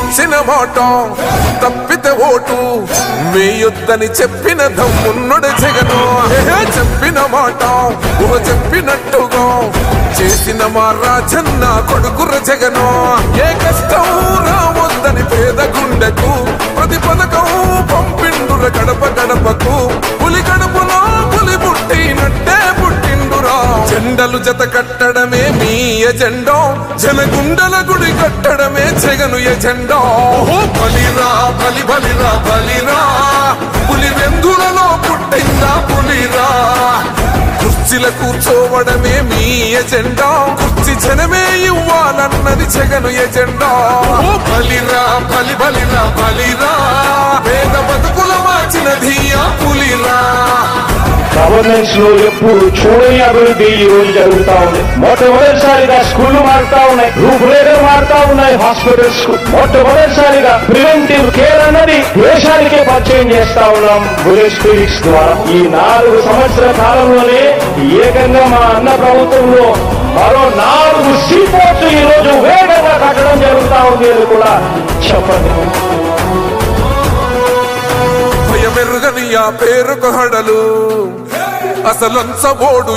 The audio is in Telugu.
ఇచ్చిన మాట తప్పితే ఓటు వేయొద్దని చెప్పిన దమ్మున్నడు జగను చెప్పిన మాట చెప్పినట్టుగా చేసిన మా రాజన్న కొడుకుర జగను ఏ కష్టం రావద్దని పేద గుండెకు ప్రతి పథకం పంపిండుర గడప గడపకు పులి గడపలో పులి పుట్టినట్టే పుట్టిండురా జెండలు జత కట్టడమే మీ ఎజెండా జనగుండల గుడి కట్టడమే జగను ఎజెండా బలిరా బలి బలిరా బలిరా పులి వెందులలో పుట్టిందా పులిరా కుర్చీల కూర్చోవడమే మీ ఎజెండా కుర్చీ జనమే ఇవ్వాలన్నది జగను ఎజెండా బలిరా బలి బలిరా బలిరా పేద బతుకుల మార్చినది ఆ పులిరా గవర్నెన్స్ లో ఎప్పుడు చూడని అభివృద్ధి ఈ రోజు జరుగుతా ఉంది. మొట్టమొదటిసారిగా స్కూళ్లు మారుతా ఉన్నాయి, రూపురేఖలు మారుతా ఉన్నాయి, హాస్పిటల్స్ మొట్టమొదటిసారిగా ప్రివెంటివ్ కేర్ అన్నది దేశానికే పరిచయం చేస్తా ఉన్నాం విలేజ్ క్లినిక్స్ ద్వారా. ఈ 4 సంవత్సరాల కాలంలోనే ఏకంగా మా అన్న ప్రభుత్వంలో మరో 4 సీపోర్ట్స్ ఈ రోజు వేగంగా కట్టడం జరుగుతా ఉంది అని కూడా చెప్పండి. భయమెరుగని ఆ పేరుకు హడలు అసలంచబోడు